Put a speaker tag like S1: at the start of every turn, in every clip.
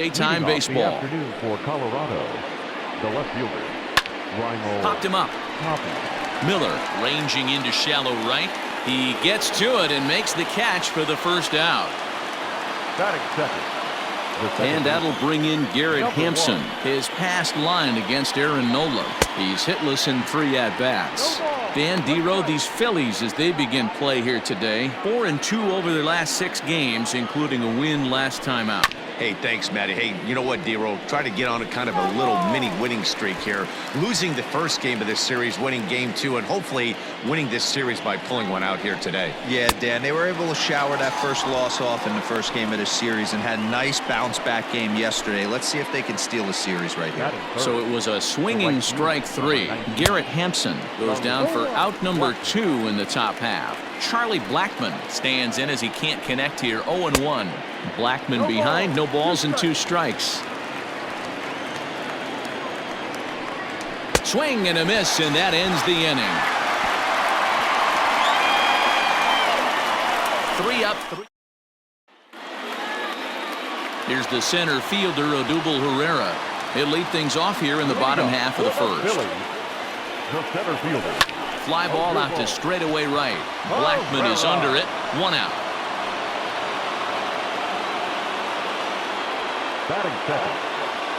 S1: Daytime baseball.
S2: Afternoon for Colorado, the left fielder,
S1: Popped him up. Miller ranging into shallow right. He gets to it and makes the catch for the first out.
S2: Batting second.
S1: And that'll bring in Garrett Hampson. His past line against Aaron Nola. He's hitless in 3 at-bats. Dan Dero, these Phillies, as they begin play here today, 4-2 over their last 6 games, including a win last time out.
S3: Hey, thanks, Matty. Hey, you know what, Dero? Try to get on a kind of a little mini winning streak here. Losing the first game of this series, winning game 2, and hopefully winning this series by pulling one out here today.
S4: Yeah, Dan, they were able to shower that first loss off in the first game of this series and had a nice bounce-back game yesterday. Let's see if they can steal the series right here.
S1: So it was a swinging strike 3. Garrett Hampson goes down for out number 2 in the top half. Charlie Blackmon stands in as he can't connect here. 0-1. Blackmon behind, no balls and 2 strikes. Swing and a miss, and that ends the inning. 3 up, 3. Here's the center fielder, Odubel Herrera. He'll lead things off here in the bottom half of the first.
S2: The center fielder.
S1: Fly ball out to straightaway right. Blackmon is under it. 1 out.
S2: Batting second.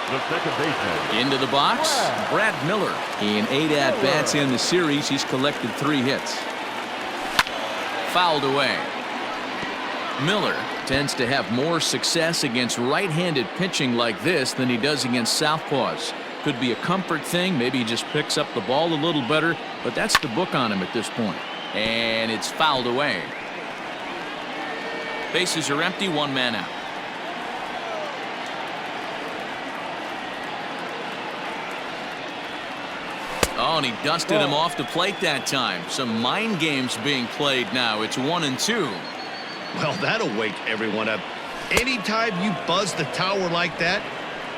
S2: The second baseman.
S1: Into the box, Brad Miller. In 8 at-bats in the series, he's collected 3 hits. Fouled away. Miller tends to have more success against right-handed pitching like this than he does against southpaws. Could be a comfort thing. Maybe he just picks up the ball a little better, but that's the book on him at this point. And it's fouled away. Bases are empty, 1 man out. Oh, and he dusted him off the plate that time. Some mind games being played now. It's 1-2.
S3: Well, that'll wake everyone up. Anytime you buzz the tower like that,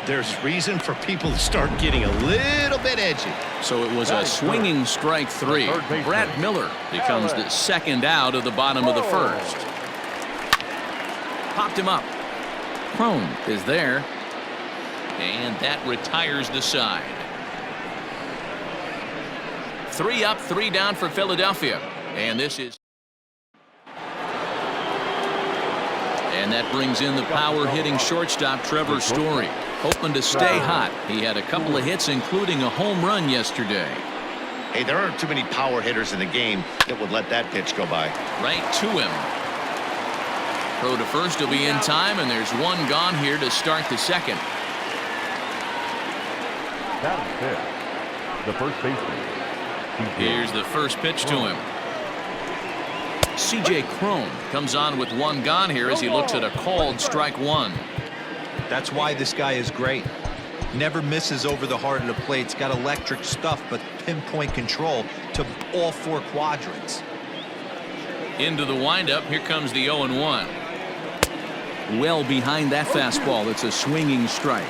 S3: there's reason for people to start getting a little bit edgy.
S1: So it was a swinging strike 3. Brad Miller becomes the second out of the bottom of the first. Popped him up. Crone is there. And that retires the side. 3 up, 3 down for Philadelphia. And this is. And that brings in the power-hitting shortstop Trevor Story. Hoping to stay hot. He had a couple of hits, including a home run yesterday.
S3: Hey, there aren't too many power hitters in the game that would let that pitch go by.
S1: Right to him. Throw to first will be in time, and there's 1 gone here to start the second.
S2: Batting fifth. The first baseman.
S1: Here's the first pitch to him. C.J. Crone comes on with 1 gone here as he looks at a called strike 1.
S4: That's why this guy is great. Never misses over the heart of the plate. It's got electric stuff, but pinpoint control to all 4 quadrants.
S1: Into the windup. Here comes the 0-1. Well behind that fastball. It's a swinging strike.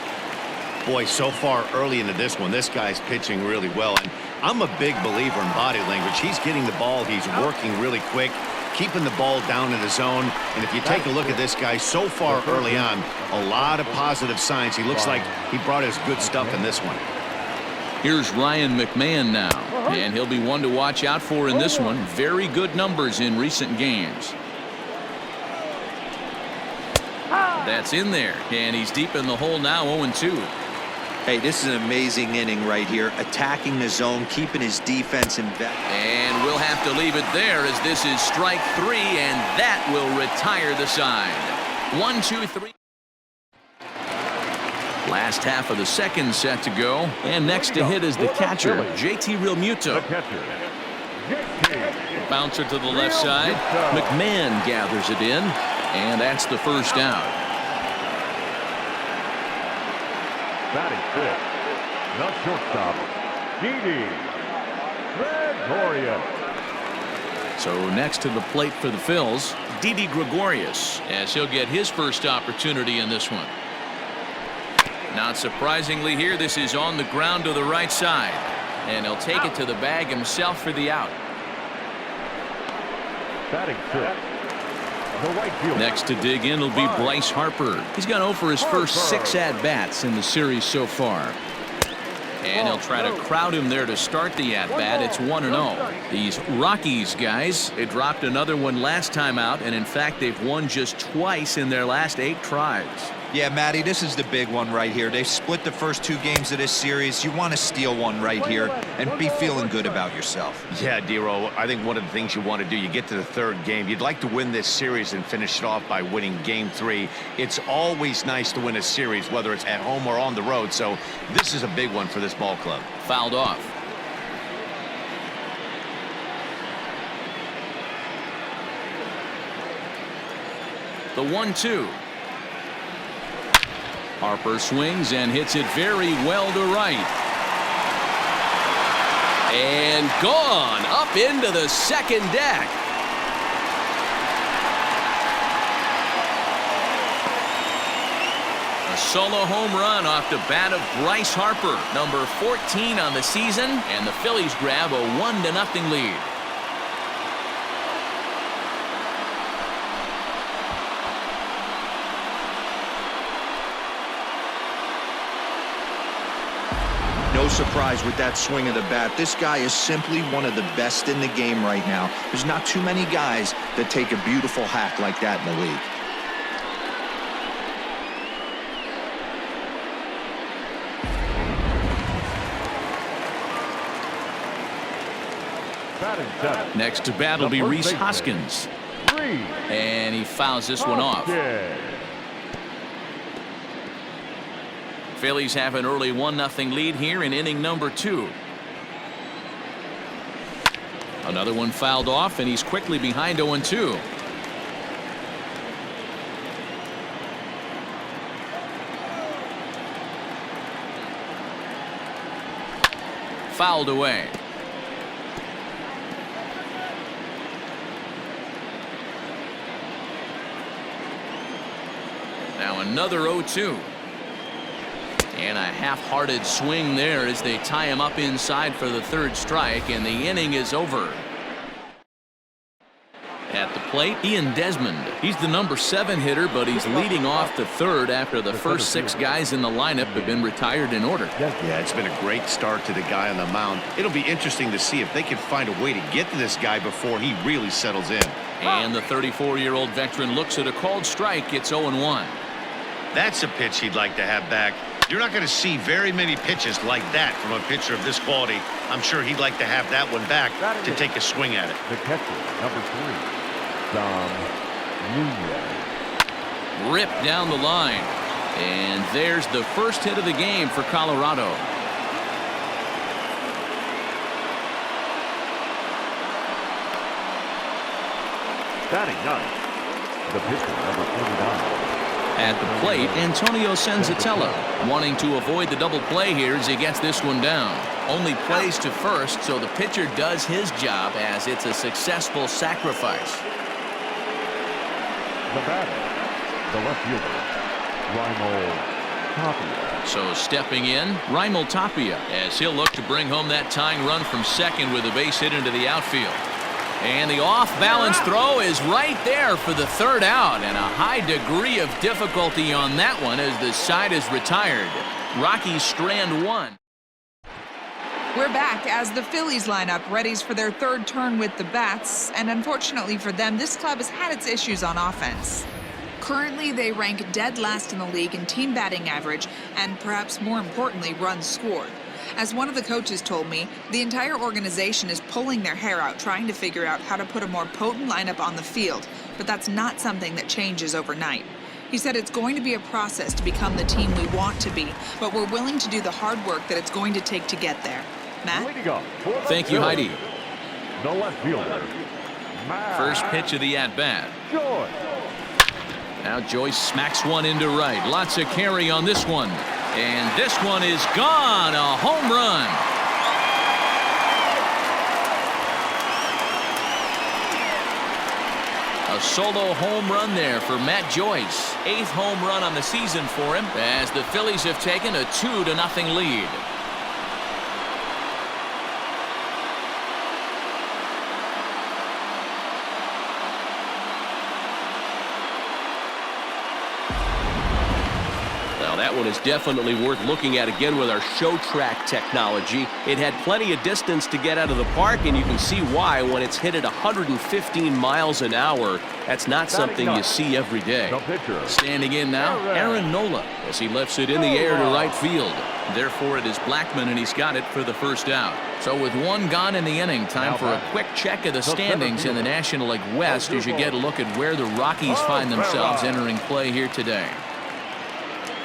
S3: Boy, so far early into this one, this guy's pitching really well. And I'm a big believer in body language. He's getting the ball. He's working really quick, keeping the ball down in the zone. And if you take a look at this guy so far early on, a lot of positive signs. He looks like he brought his good stuff in this one.
S1: Here's Ryan McMahon now, and he'll be one to watch out for in this one. Very good numbers in recent games. That's in there, and he's deep in the hole now. 0-2.
S4: Hey, this is an amazing inning right here. Attacking the zone, keeping his defense in back.
S1: And we'll have to leave it there as this is strike 3, and that will retire the side. 1, 2, 3. Last half of the second set to go, and next to hit is the catcher, JT Realmuto. Bouncer to the left side. McMahon gathers it in, and that's the first out.
S2: Batting fifth. The shortstop, Didi Gregorius.
S1: So next to the plate for the Phils, Didi Gregorius, as he'll get his first opportunity in this one. Not surprisingly here, this is on the ground to the right side, and he'll take it to the bag himself for the out.
S2: Batting fifth. the right fielder.
S1: Next to dig in will be Bryce Harper. He's gone over his first 6 at-bats in the series so far. And he'll try to crowd him there to start the at-bat. It's 1-0. These Rockies guys, they dropped another one last time out, and in fact, they've won just twice in their last 8 tries.
S4: Yeah, Matty, this is the big one right here. They've split the first 2 games of this series. You want to steal one right here and be feeling good about yourself.
S3: Yeah, Dero, I think one of the things you want to do, you get to the 3rd game, you'd like to win this series and finish it off by winning game 3. It's always nice to win a series, whether it's at home or on the road, so this is a big one for this ball club.
S1: Fouled off. The 1-2. Harper swings and hits it very well to right. And gone up into the second deck. A solo home run off the bat of Bryce Harper, number 14 on the season, and the Phillies grab a 1-0 lead.
S5: No surprise with that swing of the bat. This guy is simply one of the best in the game right now. There's not too many guys that take a beautiful hack like that in the league.
S2: Batting 7th.
S1: Next to bat will be
S2: The first
S1: Rhys
S2: baseman.
S1: Hoskins.
S2: Reed
S1: And he fouls this one off.
S2: Hoskins.
S1: Phillies have an early 1-0 lead here in inning number 2. Another one fouled off, and he's quickly behind 0-2. Fouled away. Now another 0-2. And a half-hearted swing there as they tie him up inside for the 3rd strike, and the inning is over. At the plate, Ian Desmond. He's the number 7 hitter, but he's leading off the 3rd after the first 6 guys in the lineup have been retired in order.
S3: Yeah, it's been a great start to the guy on the mound. It'll be interesting to see if they can find a way to get to this guy before he really settles in.
S1: And the 34-year-old veteran looks at a called strike. It's 0-1.
S3: That's a pitch he'd like to have back. You're not going to see very many pitches like that from a pitcher of this quality. I'm sure he'd like to have that one back to take a swing at it.
S2: The catcher, number 3, Dom Nunez.
S1: Ripped down the line. And there's the first hit of the game for Colorado.
S2: Batting 9th. The pitcher, number 49.
S1: At the plate, Antonio Senzatella, wanting to avoid the double play here as he gets this one down. Only plays to first, so the pitcher does his job as it's a successful sacrifice.
S2: The batter, the left fielder, Raimel Tapia.
S1: So stepping in, Raimel Tapia, as he'll look to bring home that tying run from second with a base hit into the outfield. And the off-balance throw is right there for the 3rd out, and a high degree of difficulty on that one as the side is retired. Rockies strand 1.
S6: We're back as the Phillies lineup readies for their 3rd turn with the bats, and unfortunately for them, this club has had its issues on offense. Currently, they rank dead last in the league in team batting average and perhaps more importantly, runs scored. As one of the coaches told me, the entire organization is pulling their hair out trying to figure out how to put a more potent lineup on the field, but that's not something that changes overnight. He said it's going to be a process to become the team we want to be, but we're willing to do the hard work that it's going to take to get there. Matt?
S1: Thank you, Heidi.
S2: The left fielder,
S1: First pitch of the at-bat.
S2: Joyce.
S1: Now Joyce smacks one into right. Lots of carry on this one. And this one is gone. A home run. A solo home run there for Matt Joyce. 8th home run on the season for him as the Phillies have taken a 2-0 lead.
S7: That one is definitely worth looking at again with our show track technology. It had plenty of distance to get out of the park, and you can see why when it's hit at 115 miles an hour. That's not something you see every day.
S2: The pitcher.
S1: Standing in now, Aaron Nola, as he lifts it in the air to right field. Therefore, it is Blackmon, and he's got it for the first out. So with one gone in the inning, time for a quick check of the standings in the National League West as you get a look at where the Rockies find themselves entering play here today.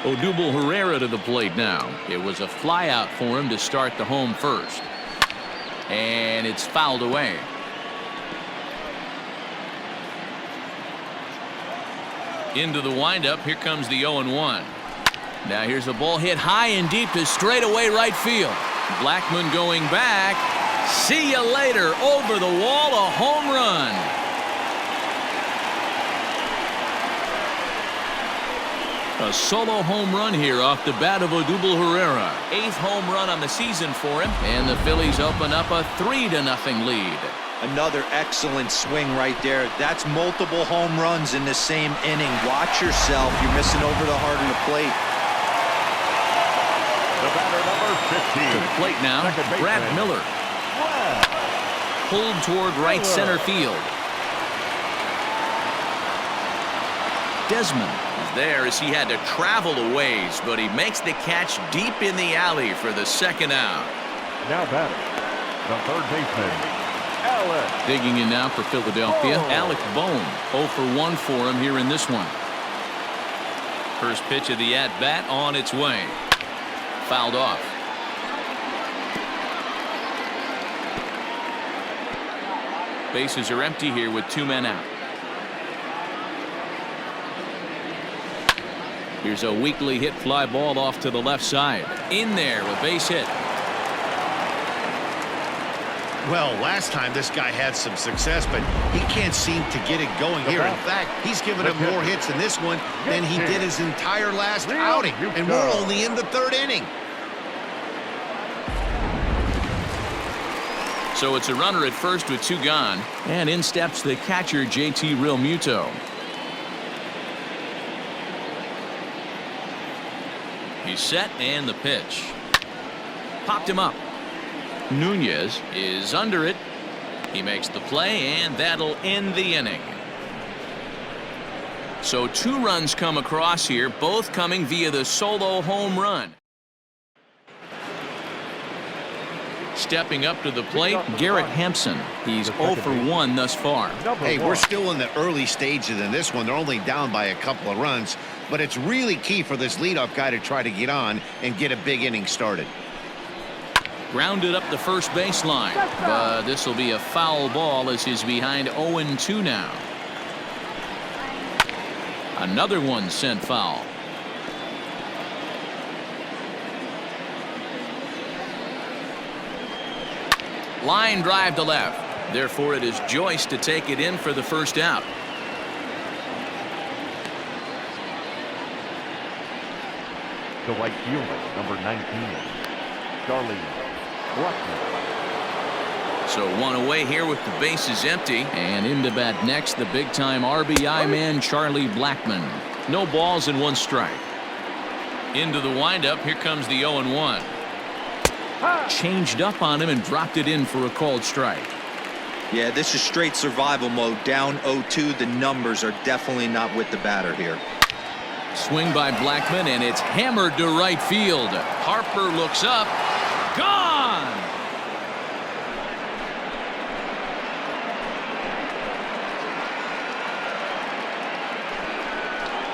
S1: Odubel Herrera to the plate now. It was a flyout for him to start the home first. And it's fouled away. Into the windup. Here comes the 0-1. Now here's a ball hit high and deep to straightaway right field. Blackmon going back. See you later. Over the wall, a home run. A solo home run here off the bat of Odubel Herrera. 8th home run on the season for him. And the Phillies open up a 3-0 lead.
S5: Another excellent swing right there. That's multiple home runs in the same inning. Watch yourself. You're missing over the heart of the plate.
S2: The batter, number 15.
S1: To the plate now, Brad Miller. Pulled toward right center field. Desmond is there as he had to travel a ways, but he makes the catch deep in the alley for the second out.
S2: Now batting, the third baseman, Alec.
S1: Digging in now for Philadelphia, Alec Bohm. 0 for 1 for him here in this one. First pitch of the at-bat on its way. Fouled off. Bases are empty here with 2 men out. Here's a weakly hit fly ball off to the left side. In there, a base hit.
S3: Well, last time this guy had some success, but he can't seem to get it going here. In fact, he's given him more hits in this one than he did his entire last outing, and we're only in the 3rd inning.
S1: So it's a runner at first with 2 gone, and in steps the catcher JT Realmuto. He's set, and the pitch. Popped him up. Nunez is under it. He makes the play, and that'll end the inning. So 2 runs come across here, both coming via the solo home run. Stepping up to the plate, Garrett Hampson. He's 0 for 1 thus far.
S3: Hey, we're still in the early stages in this one. They're only down by a couple of runs, but it's really key for this leadoff guy to try to get on and get a big inning started.
S1: Grounded up the first baseline, but this will be a foul ball as he's behind 0-2 now. Another one sent foul. Line drive to left. Therefore, it is Joyce to take it in for the first out.
S2: The right fielder, number 19, Charlie Blackmon.
S1: So 1 away here with the bases empty. And into bat next, the big-time RBI man, Charlie Blackmon. No balls and 1 strike. Into the windup, here comes the 0-1. Changed up on him and dropped it in for a called strike.
S5: Yeah, this is straight survival mode. Down 0-2. The numbers are definitely not with the batter here.
S1: Swing by Blackmon, and it's hammered to right field. Harper looks up. Gone!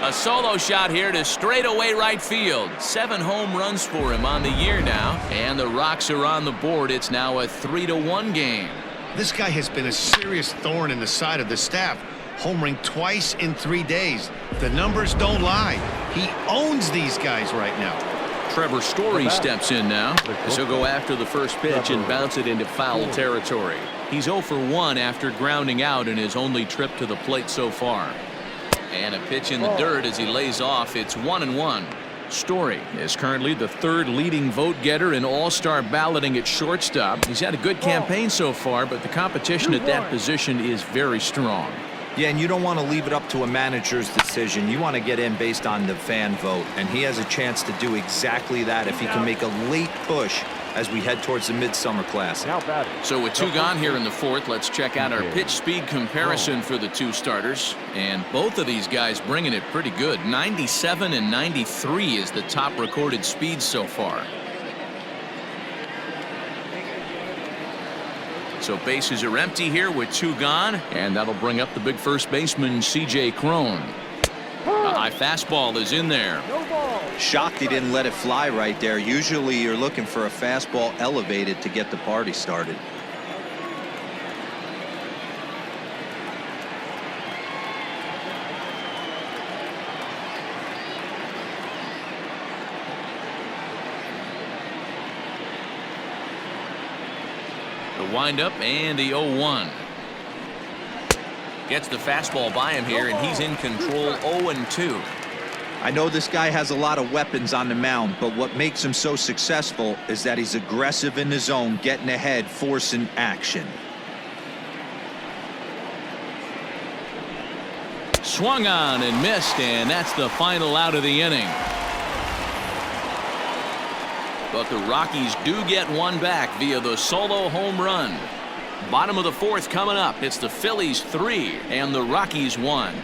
S1: A solo shot here to straightaway right field. 7 home runs for him on the year now. And the Rocks are on the board. It's now a 3-1 game.
S3: This guy has been a serious thorn in the side of the staff, homering twice in 3 days. The numbers don't lie. He owns these guys right now.
S1: Trevor Story steps in now as he'll go after the first pitch and bounce it into foul territory. He's 0 for 1 after grounding out in his only trip to the plate so far. And a pitch in the dirt as he lays off. It's 1-1. Story is currently the 3rd leading vote getter in all-star balloting at shortstop. He's had a good campaign so far, but the competition at that position is very strong.
S5: Yeah, and you don't want to leave it up to a manager's decision. You want to get in based on the fan vote, and he has a chance to do exactly that if he can make a late push as we head towards the Midsummer Classic.
S1: So with 2 gone here in the 4th, let's check out our pitch speed comparison for the 2 starters. And both of these guys bringing it pretty good. 97 and 93 is the top recorded speed so far. So bases are empty here with 2 gone, and that'll bring up the big first baseman, C.J. Cron. A high fastball is in there.
S5: Shocked he didn't let it fly right there. Usually you're looking for a fastball elevated to get the party started.
S1: The windup and the 0-1. Gets the fastball by him here, and he's in control. 0-2.
S5: I know this guy has a lot of weapons on the mound, but what makes him so successful is that he's aggressive in the zone, getting ahead, forcing action.
S1: Swung on and missed, and that's the final out of the inning. But the Rockies do get one back via the solo home run. Bottom of the 4th coming up. It's the Phillies 3 and the Rockies 1.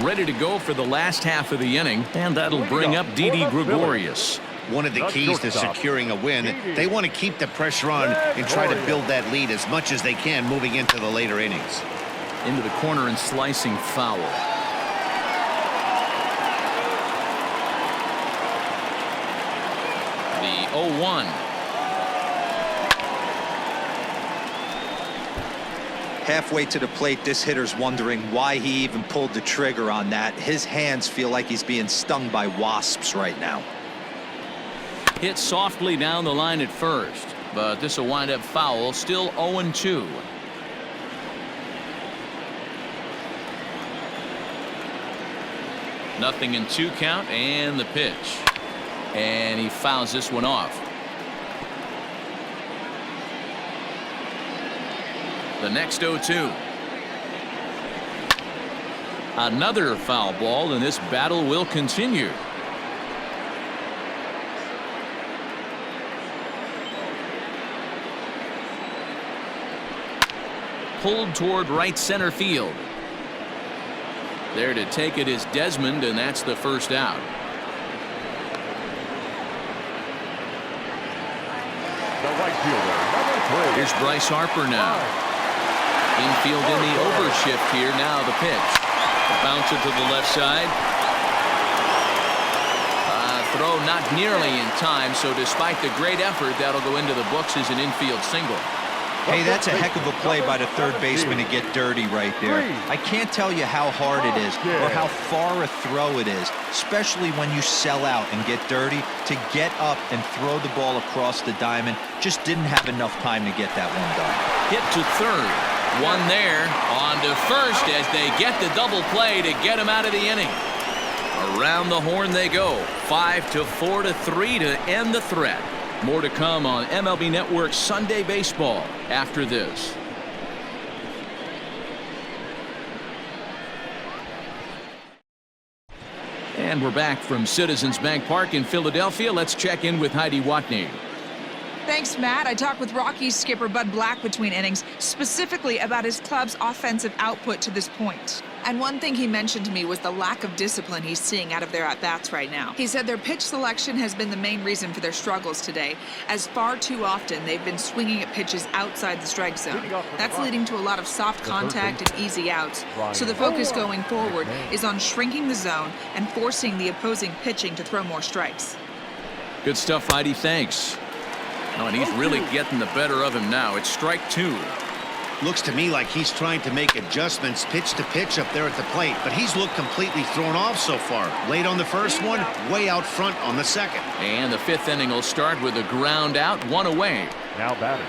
S1: Ready to go for the last half of the inning, and that'll bring up Didi Gregorius.
S3: One of the keys to securing a win, they want to keep the pressure on and try to build that lead as much as they can moving into the later innings.
S1: Into the corner and slicing foul. The 0-1.
S5: Halfway to the plate, this hitter's wondering why he even pulled the trigger on that. His hands feel like he's being stung by wasps right now.
S1: Hit softly down the line at first, but this will wind up foul. Still 0-2. Nothing in 2 count, and the pitch. And he fouls this one off. The next 0-2. Another foul ball, and this battle will continue. Pulled toward right center field. There to take it is Desmond, and that's the first out.
S2: The right fielder, number 3.
S1: Here's Bryce Harper now. Infield in the overshift here. Now the pitch. Bounce it to the left side. Throw not nearly in time, so despite the great effort, that'll go into the books as an infield single.
S5: Hey, that's a heck of a play by the third baseman to get dirty right there. I can't tell you how hard it is or how far a throw it is, especially when you sell out and get dirty. To get up and throw the ball across the diamond, just didn't have enough time to get that one done.
S1: Hit to third. One there. On to first as they get the double play to get him out of the inning. Around the horn they go. 5-4 to 3 to end the threat. More to come on MLB Network Sunday Baseball after this. And we're back from Citizens Bank Park in Philadelphia. Let's check in with Heidi Watney.
S6: Thanks, Matt. I talked with Rockies skipper Bud Black between innings, specifically about his club's offensive output to this point. And one thing he mentioned to me was the lack of discipline he's seeing out of their at-bats right now. He said their pitch selection has been the main reason for their struggles today, as far too often they've been swinging at pitches outside the strike zone. That's leading to a lot of soft contact and easy outs. So the focus going forward is on shrinking the zone and forcing the opposing pitching to throw more strikes.
S1: Good stuff, Heidi. Thanks. Oh, and he's really getting the better of him now. It's strike 2.
S3: Looks to me like he's trying to make adjustments pitch to pitch up there at the plate, but he's looked completely thrown off so far. Late on the first one, way out front on the second.
S1: And the 5th inning will start with a ground out, 1 away.
S2: Now batting,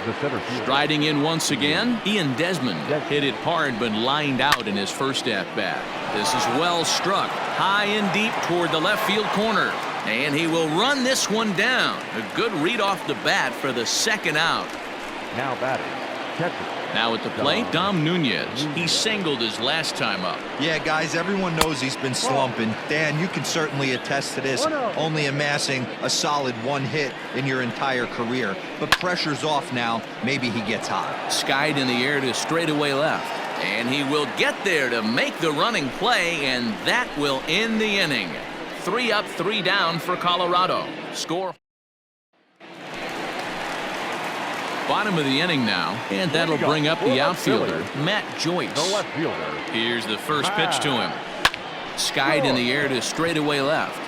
S2: the center fielder.
S1: Striding in once again, Ian Desmond hit it hard but lined out in his first at-bat. This is well struck, high and deep toward the left field corner. And he will run this one down. A good read off the bat for the second out.
S2: Now batting, catcher.
S1: Now at the plate, Dom Nunez. He singled his last time up.
S5: Yeah, guys, everyone knows he's been slumping. Dan, you can certainly attest to this, only amassing a solid 1 hit in your entire career. But pressure's off now. Maybe he gets hot.
S1: Skied in the air to straightaway left. And he will get there to make the running play, and that will end the inning. 3 up, 3 down for Colorado. Score. Bottom of the inning now, and that'll bring up the outfielder, Matt Joyce.
S2: The left fielder.
S1: Here's the first pitch to him. Skied in the air to straightaway left.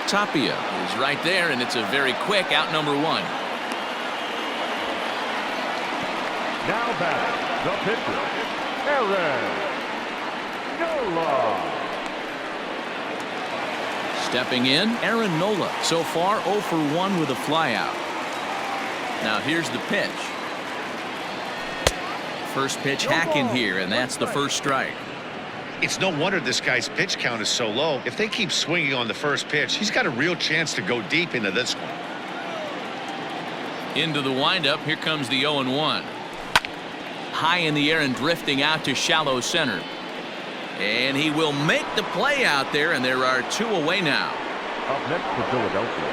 S1: Tapia is right there, and it's a very quick out number 1.
S2: Now batting, the pitcher, Aaron Nola.
S1: Stepping in, Aaron Nola. So far, 0 for 1 with a flyout. Now here's the pitch. First pitch hacking here, and that's the first strike.
S3: It's no wonder this guy's pitch count is so low. If they keep swinging on the first pitch, he's got a real chance to go deep into this one.
S1: Into the windup, here comes the 0-1. High in the air and drifting out to shallow center. And he will make the play out there, and there are 2 away now.
S2: Up next for Philadelphia,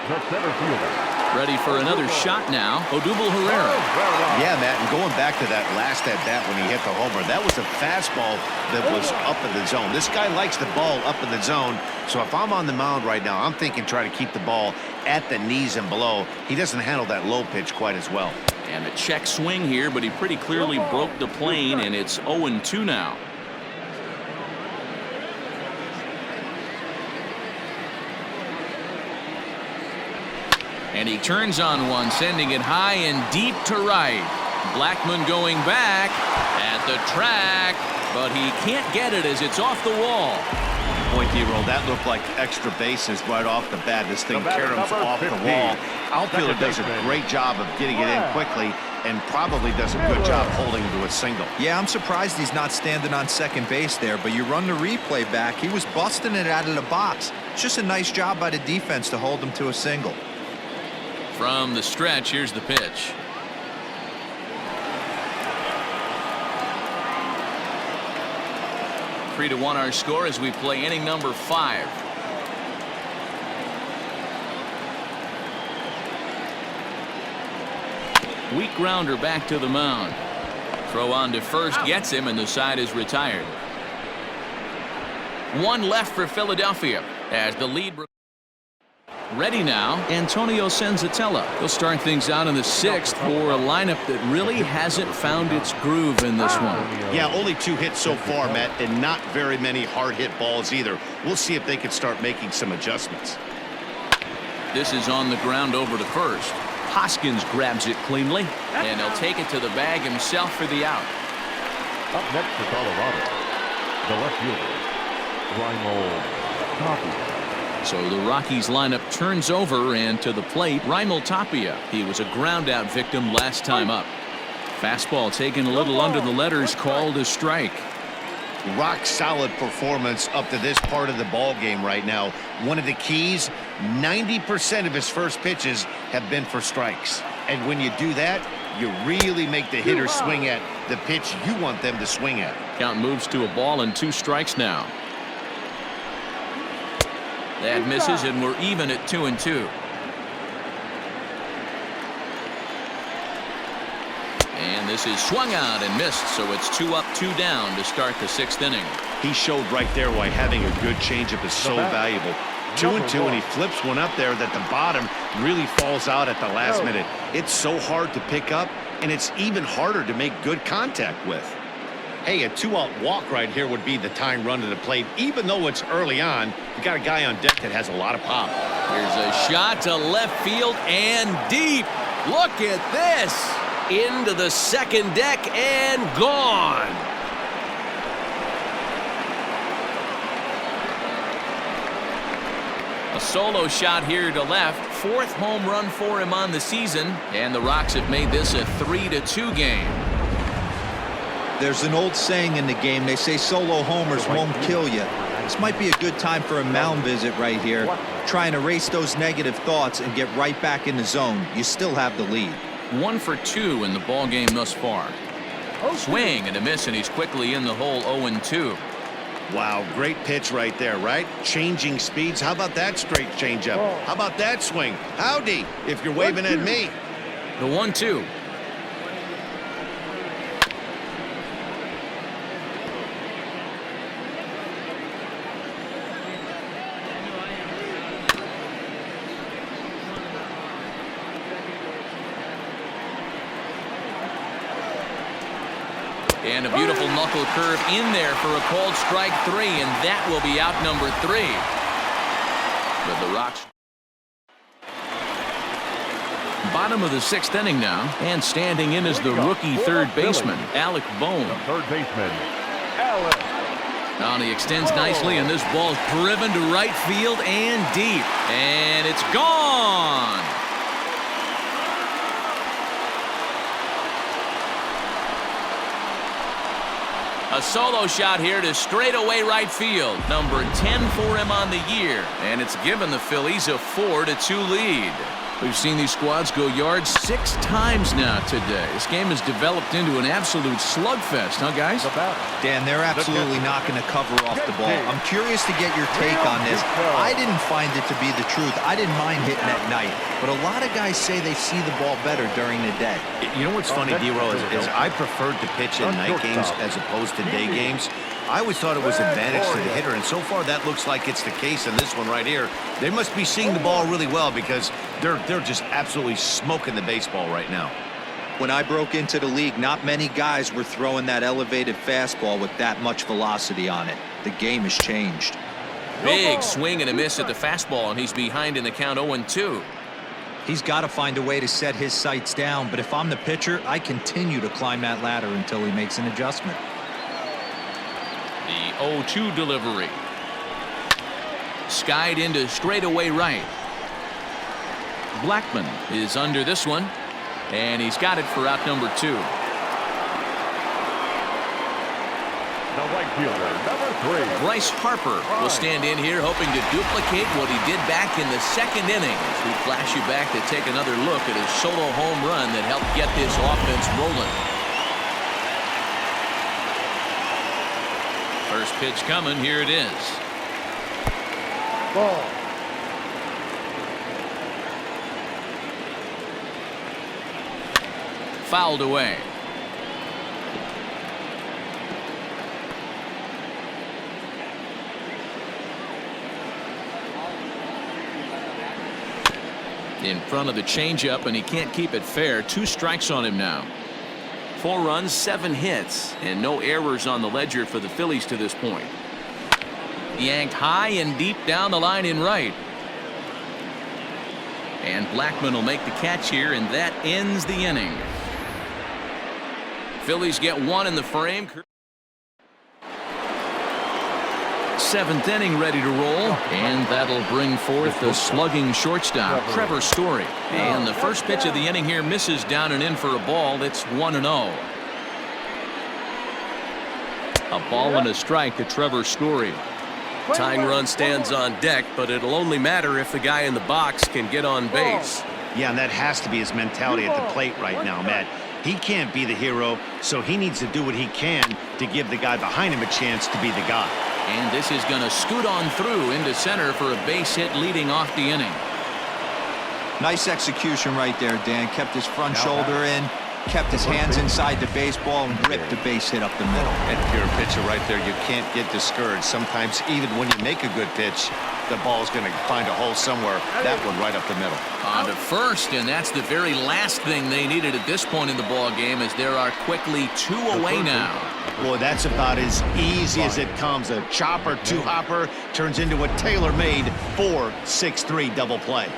S2: the center fielder.
S1: Ready for another shot now, Odubel Herrera.
S3: Yeah, Matt, and going back to that last at-bat when he hit the homer, that was a fastball that was up in the zone. This guy likes the ball up in the zone, so if I'm on the mound right now, I'm thinking try to keep the ball at the knees and below. He doesn't handle that low pitch quite as well.
S1: And a check swing here, but he pretty clearly broke the plane, and it's 0-2 now. And he turns on one, sending it high and deep to right. Blackmon going back at the track, but he can't get it as it's off the wall.
S3: Boy, D-Roll, that looked like extra bases right off the bat. This thing caroms off the wall. Outfielder does a great job of getting it in quickly and probably does a good job holding to a single.
S5: Yeah, I'm surprised he's not standing on second base there, but you run the replay back. He was busting it out of the box. It's just a nice job by the defense to hold him to a single.
S1: From the stretch, here's the pitch. Three to 1 our score as we play inning number 5. Weak grounder back to the mound. Throw on to first gets him, and the side is retired. 1 left for Philadelphia as the lead. Ready now, Antonio Senzatella. He'll start things out in the 6th for a lineup that really hasn't found its groove in this one.
S3: Yeah, only 2 hits so far, Matt, and not very many hard hit balls either. We'll see if they can start making some adjustments.
S1: This is on the ground over to first. Hoskins grabs it cleanly, and he'll take it to the bag himself for the out.
S2: Up next for Colorado, the left fielder, Raimel Tapia.
S1: So the Rockies lineup turns over, and to the plate, Raimel Tapia. He was a ground-out victim last time up. Fastball taken a little under the letters, called a strike.
S3: Rock solid performance up to this part of the ball game right now. One of the keys, 90% of his first pitches have been for strikes. And when you do that, you really make the hitter swing at the pitch you want them to swing at.
S1: Count moves to a ball and 2 strikes now. That misses, and we're even at 2-2. And this is swung out and missed, so it's 2 up, 2 down to start the 6th inning.
S3: He showed right there why having a good changeup is so valuable. 2-2, and he flips one up there that the bottom really falls out at the last minute. It's so hard to pick up, and it's even harder to make good contact with. Hey, a 2-out walk right here would be the tying run to the plate. Even though it's early on, you got a guy on deck that has a lot of pop.
S1: Here's a shot to left field and deep. Look at this. Into the second deck and gone. A solo shot here to left. 4th home run for him on the season, and the Rocks have made this a 3-2 game.
S5: There's an old saying in the game. They say solo homers won't kill you, This might be a good time for a mound visit right here. Try and erase those negative thoughts and get right back in the zone. You still have the lead.
S1: 1 for 2 in the ball game thus far. Swing and a miss, and he's quickly in the hole. 0-2.
S3: Wow, great pitch right there, right? Changing speeds. How about that straight changeup? How about that swing? Howdy, if you're waving at me.
S1: The 1-2. And a beautiful knuckle curve in there for a called strike 3, and that will be out number 3. But the Rocks. Bottom of the 6th inning now, and standing in is the rookie third baseman, Alec Bohm.
S2: Third baseman, Alec.
S1: Now he extends nicely, and this ball's driven to right field and deep, and it's gone. A solo shot here to straightaway right field. Number 10 for him on the year. And it's given the Phillies a 4-2 lead. We've seen these squads go yards 6 times now today. This game has developed into an absolute slugfest, huh, guys?
S5: Dan, they're absolutely not going to cover off the ball. I'm curious to get your take on this. I didn't find it to be the truth. I didn't mind hitting at night. But a lot of guys say they see the ball better during the day.
S3: You know what's funny, D-Roll, is I preferred to pitch in night games as opposed to day games. I always thought it was advantage to the hitter, and so far that looks like it's the case in this one right here. They must be seeing the ball really well because they're just absolutely smoking the baseball right now.
S5: When I broke into the league, not many guys were throwing that elevated fastball with that much velocity on it. The game has changed.
S1: Big swing and a miss at the fastball, and he's behind in the count. 0-2.
S5: He's got to find a way to set his sights down, but if I'm the pitcher, I continue to climb that ladder until he makes an adjustment.
S1: The 0-2 delivery. Skied into straightaway right. Blackman is under this one, and he's got it for out number 2.
S2: The right fielder, number 3.
S1: Bryce Harper will stand in here hoping to duplicate what he did back in the 2nd inning. As we flash you back to take another look at his solo home run that helped get this offense rolling. First pitch coming. Here it is.
S2: Ball.
S1: Fouled away. In front of the changeup, and he can't keep it fair. 2 strikes on him now. 4 runs, 7 hits, and no errors on the ledger for the Phillies to this point. Yanked high and deep down the line in right. And Blackman will make the catch here, and that ends the inning. Phillies get 1 in the frame. 7th inning ready to roll, and that'll bring forth the slugging shortstop, Trevor Story. And the first pitch of the inning here misses down and in for a ball. It's 1-0. A ball and a strike to Trevor Story. Tying run stands on deck, but it'll only matter if the guy in the box can get on base.
S3: Yeah, and that has to be his mentality at the plate right now, Matt. He can't be the hero, so he needs to do what he can to give the guy behind him a chance to be the guy.
S1: And this is going to scoot on through into center for a base hit leading off the inning.
S5: Nice execution right there, Dan. Kept his front shoulder in, kept his hands inside the baseball, and ripped the base hit up the middle.
S3: And if you're a pitcher right there, you can't get discouraged. Sometimes even when you make a good pitch, the ball's going to find a hole somewhere. That one right up the middle.
S1: On to first, and that's the very last thing they needed at this point in the ball game, as there are quickly 2 away now.
S3: Boy, that's about as easy as it comes. A chopper, 2-hopper turns into a tailor-made 4-6-3 double play.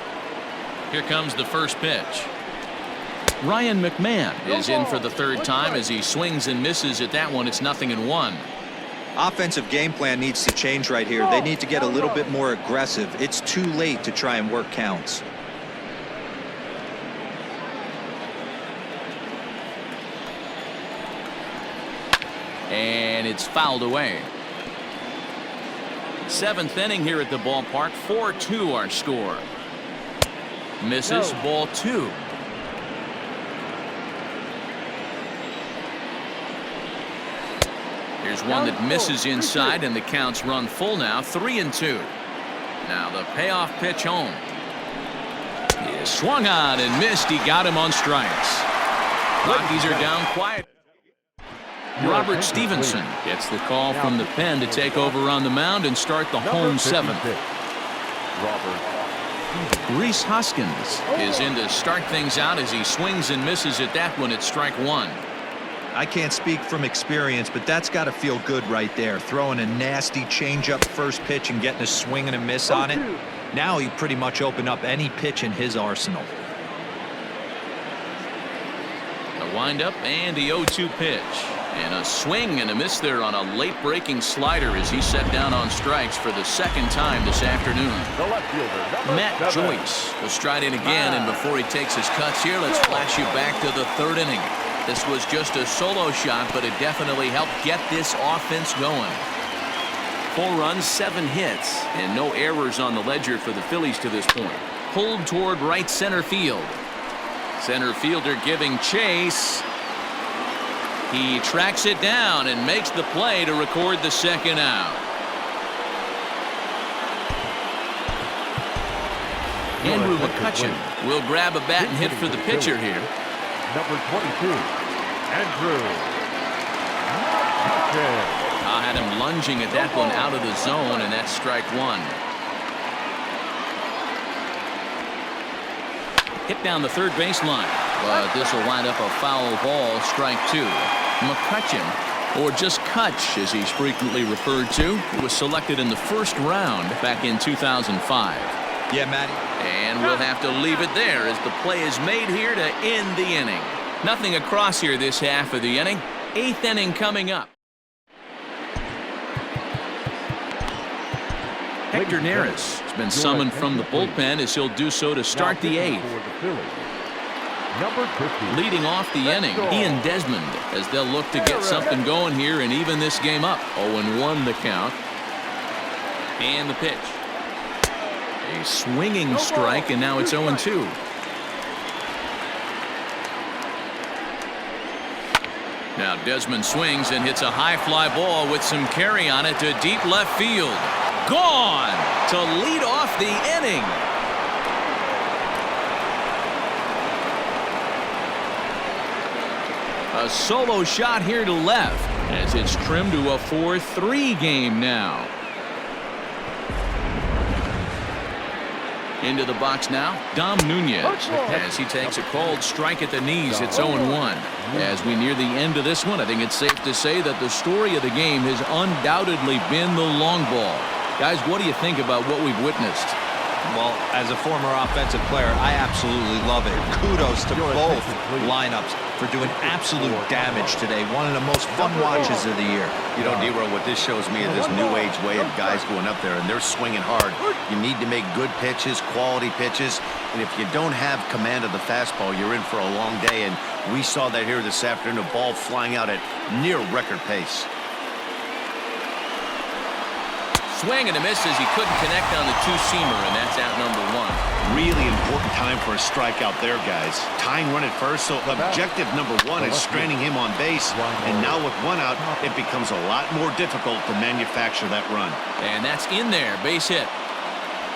S1: Here comes the first pitch. Ryan McMahon is in for the 3rd time as he swings and misses at that one. It's 0-1.
S5: Offensive game plan needs to change right here. They need to get a little bit more aggressive. It's too late to try and work counts.
S1: And it's fouled away. Seventh inning here at the ballpark. 4-2 our score. Misses. Ball 2. Here's one that misses inside, and the count's run full now. 3-2. Now the payoff pitch home. He swung on and missed. He got him on strikes. Rockies are down quiet. Robert Stevenson gets the call from the pen to take over on the mound and start the home seventh. Reese Hoskins is in to start things out as he swings and misses at that one at strike 1.
S5: I can't speak from experience, but that's got to feel good right there. Throwing a nasty changeup first pitch and getting a swing and a miss on it. Now he pretty much opened up any pitch in his arsenal.
S1: A windup and the 0-2 pitch. And a swing and a miss there on a late breaking slider as he set down on strikes for the second time this afternoon.
S2: The left fielder,
S1: Matt
S2: 7.
S1: Joyce will stride in again, and before he takes his cuts here, let's flash you back to the third inning. This was just a solo shot, but it definitely helped get this offense going. 4 runs, 7 hits, and no errors on the ledger for the Phillies to this point. Pulled toward right center field. Center fielder giving chase. He tracks it down and makes the play to record the second out. Andrew McCutcheon will grab a bat and hit for the pitcher here.
S2: Number 22, Andrew McCutcheon.
S1: I had him lunging at that one out of the zone, and that's strike 1. Hit down the third baseline, but this will wind up a foul ball, strike 2. McCutcheon, or just Kutch as he's frequently referred to, was selected in the first round back in 2005.
S5: Yeah, Matty.
S1: And we'll have to leave it there as the play is made here to end the inning. Nothing across here this half of the inning. 8th inning coming up. Hector Neris has been summoned from the bullpen as he'll do so to start the 8th.
S2: Number 50.
S1: Leading off the inning, Ian Desmond, as they'll look to get something going here and even this game up. 0-1 the count. And the pitch. A swinging strike, and now it's 0-2. Now Desmond swings and hits a high fly ball with some carry on it to deep left field. Gone to lead off the inning. A solo shot here to left as it's trimmed to a 4-3 game now. Into the box now, Dom Nunez, as he takes a called strike at the knees. It's 0-1. As we near the end of this one, I think it's safe to say that the story of the game has undoubtedly been the long ball. Guys, what do you think about what we've witnessed?
S5: Well, as a former offensive player, I absolutely love it. Kudos to both lineups for doing absolute damage today. One of the most fun watches of the year.
S3: You know, D-Row, what this shows me is this new age way of guys going up there, and they're swinging hard. You need to make good pitches, quality pitches, and if you don't have command of the fastball, you're in for a long day, and we saw that here this afternoon, a ball flying out at near record pace.
S1: Swing and a miss as he couldn't connect on the two-seamer, and that's out number 1.
S3: Really important time for a strikeout there, guys. Tying run at first, so objective number 1 is straining him on base, and now with 1 out, it becomes a lot more difficult to manufacture that run.
S1: And that's in there, base hit.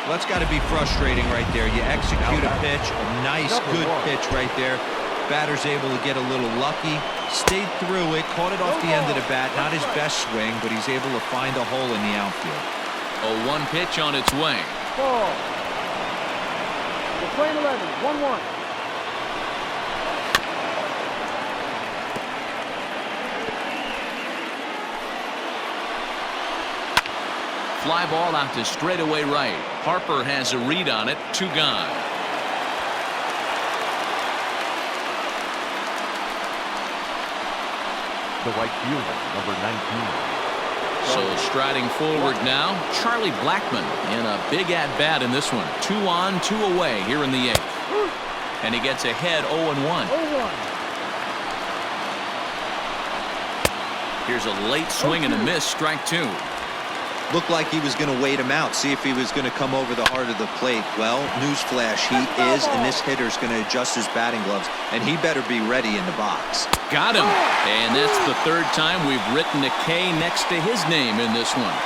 S5: Well, that's got to be frustrating right there. You execute a pitch, a nice, good pitch right there. Batter's able to get a little lucky, stayed through it, caught it off the end of the bat. Not his best swing, but he's able to find a hole in the outfield.
S1: 0-1 pitch on its way.
S2: Ball. We're playing 11, 1-1.
S1: Fly ball out to straightaway right. Harper has a read on it. 2 gone.
S2: The right fielder, number 19.
S1: So striding forward now, Charlie Blackmon in a big at-bat in this one. 2 on, 2 away here in the 8th. And he gets ahead 0-1. Here's a late swing and a miss, strike 2.
S5: Looked like he was going to wait him out, see if he was going to come over the heart of the plate. Well, newsflash, he is, and this hitter's going to adjust his batting gloves, and he better be ready in the box.
S1: Got him. And that's the third time we've written a K next to his name in this one.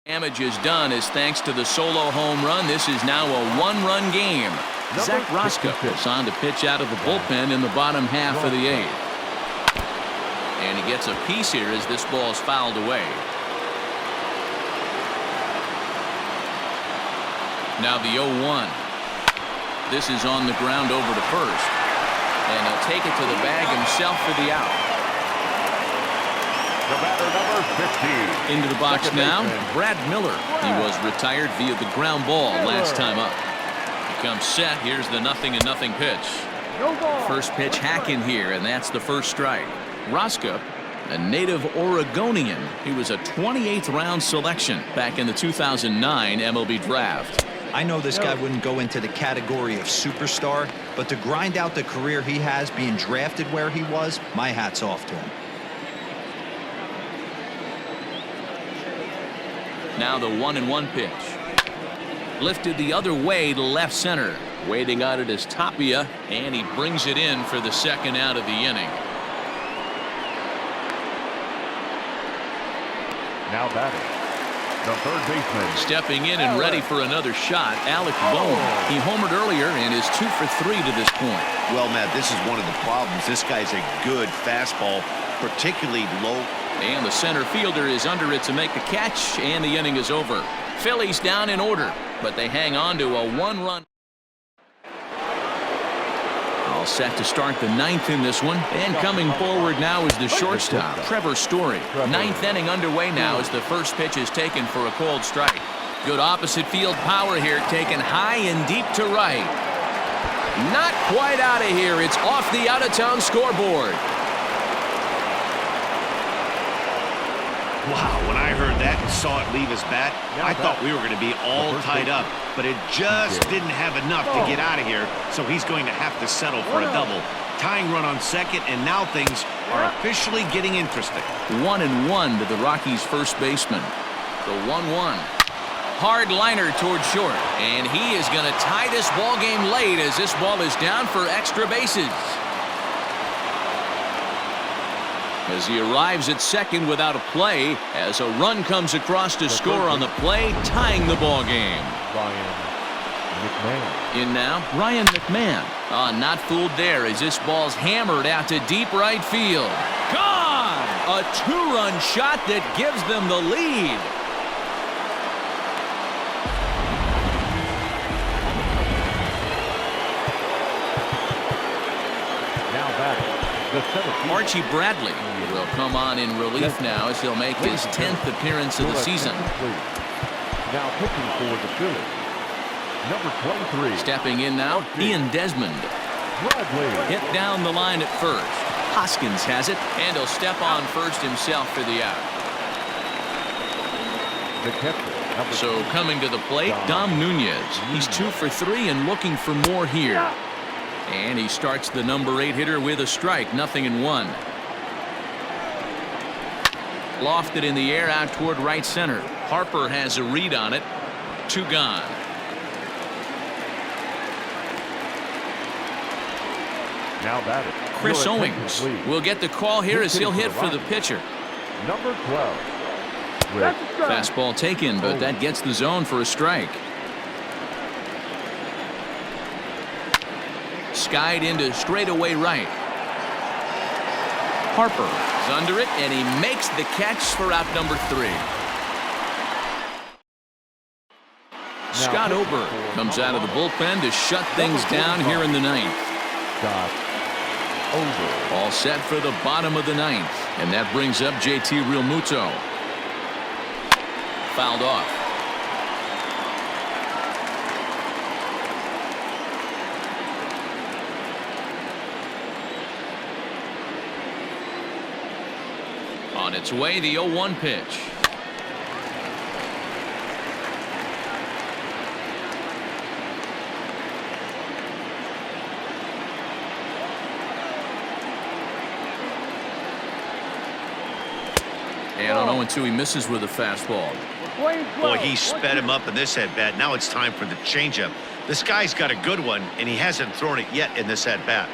S1: Damage is done is thanks to the solo home run. This is now a one-run game. Zach Roscoe is on to pitch out of the bullpen in the bottom half of the eighth. And he gets a piece here as this ball is fouled away. Now the 0-1. This is on the ground over to first. And he'll take it to the bag himself for the out.
S2: The batter, number 15.
S1: Into the box now, Brad Miller. He was retired via the ground ball last time up. He comes set. Here's the 0-0 pitch. First pitch hack in here, and that's the first strike. Roscoe, a native Oregonian. He was a 28th round selection back in the 2009 MLB draft.
S5: I know this guy wouldn't go into the category of superstar, but to grind out the career he has being drafted where he was, my hat's off to him.
S1: Now the 1-1 pitch. Lifted the other way to left center. Waiting on it is Tapia, and he brings it in for the second out of the inning.
S2: Now batting, the third baseman.
S1: Stepping in and ready for another shot, Alec Bohm. He homered earlier and is 2 for 3 to this point.
S3: Well, Matt, this is one of the problems. This guy's a good fastball, particularly low.
S1: And the center fielder is under it to make the catch, and the inning is over. Phillies down in order, but they hang on to a one-run. All set to start the 9th in this one. And coming forward now is the shortstop, Trevor Story. 9th inning underway now as the first pitch is taken for a called strike. Good opposite field power here, taken high and deep to right. Not quite out of here. It's off the out-of-town scoreboard.
S3: Wow, when I heard that and saw it leave his bat, I thought we were going to be all tied up, but it just didn't have enough to get out of here, so he's going to have to settle for a double. Tying run on second, and now things are officially getting interesting.
S1: 1-1 to the Rockies' first baseman. The 1-1. Hard liner toward short, and he is going to tie this ball game late as this ball is down for extra bases. As he arrives at second without a play, as a run comes across to score on the play, tying the ball game.
S2: Ryan McMahon.
S1: In now, Ryan McMahon. Not fooled there as this ball's hammered out to deep right field. Gone! A two-run shot that gives them the lead.
S2: Now batting, the center field.
S1: Archie Bradley will come on in relief now as he'll make his 10th appearance of the season.
S2: Now pitching for the Phillies, number 23.
S1: Stepping in now, Ian Desmond.
S2: Bradley.
S1: Hit down the line at first. Hoskins has it, and he'll step on first himself for the out.
S2: The catcher, number
S1: So coming to the plate, Dom Nunez. He's 2 for 3 and looking for more here. And he starts the number 8 hitter with a strike, 0-1. Lofted in the air out toward right center. Harper has a read on it. 2 gone.
S2: now batting.
S1: Chris
S2: Your
S1: Owings
S2: attention, please.
S1: will get the call here as he'll hit for the pitcher.
S2: Number 12. Rick.
S1: Fastball taken, but that gets the zone for a strike. Skied into straightaway right. Harper is under it, and he makes the catch for out number 3. Scott Ober comes out of the bullpen to shut things down here in the 9th.
S2: Scott Ober.
S1: All set for the bottom of the 9th, and that brings up JT Realmuto. Fouled off. On its way, the 0-1 pitch. And on 0-2, he misses with a fastball.
S3: Boy, he sped him up in this at-bat. Now it's time for the changeup. This guy's got a good one, and he hasn't thrown it yet in this at-bat.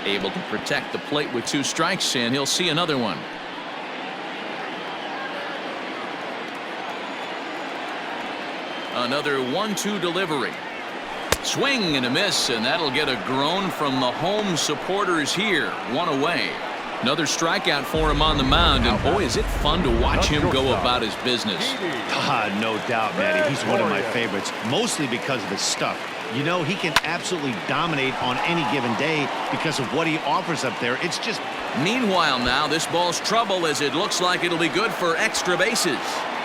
S1: Able to protect the plate with 2 strikes, and he'll see another one. Another 1-2 delivery. Swing and a miss, and that'll get a groan from the home supporters here. 1 away. Another strikeout for him on the mound, and boy, is it fun to watch him go about his business.
S3: No doubt, Matty. He's one of my favorites, mostly because of his stuff. You know, he can absolutely dominate on any given day because of what he offers up there. It's just...
S1: Meanwhile now, this ball's trouble as it looks like it'll be good for extra bases.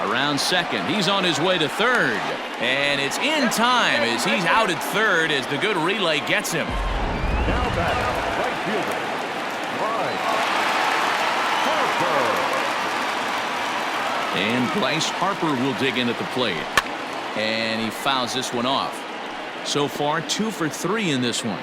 S1: Around second, he's on his way to third. And it's in time as he's out at third as the good relay gets him.
S2: Now batting, right fielder, Harper.
S1: And Bryce Harper will dig in at the plate. And he fouls this one off. So far, 2 for 3 in this one.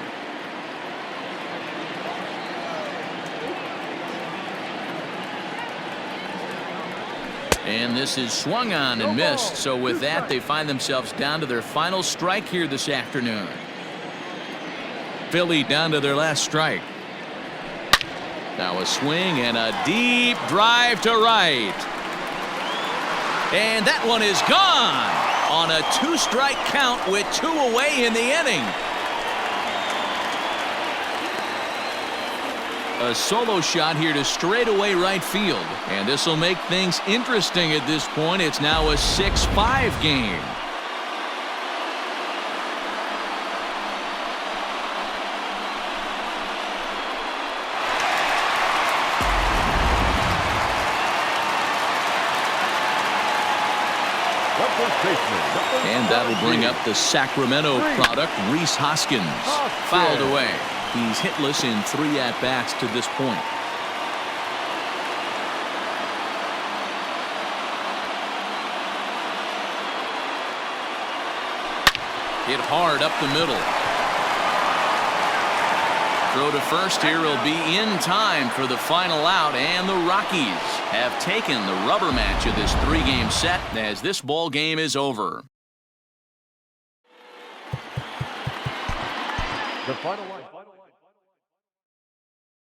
S1: And this is swung on and missed. So with that, they find themselves down to their final strike here this afternoon. Philly down to their last strike. Now a swing and a deep drive to right. And that one is gone on a 2-strike count with 2 away in the inning. A solo shot here to straightaway right field. And this will make things interesting at this point. It's now a 6-5 game. And that'll bring up the Sacramento product, Rhys Hoskins. Fouled away. He's hitless in 3 at-bats to this point. Hit hard up the middle. Throw to first here will be in time for the final out, and the Rockies have taken the rubber match of this 3-game set as this ball game is over.
S2: The final line.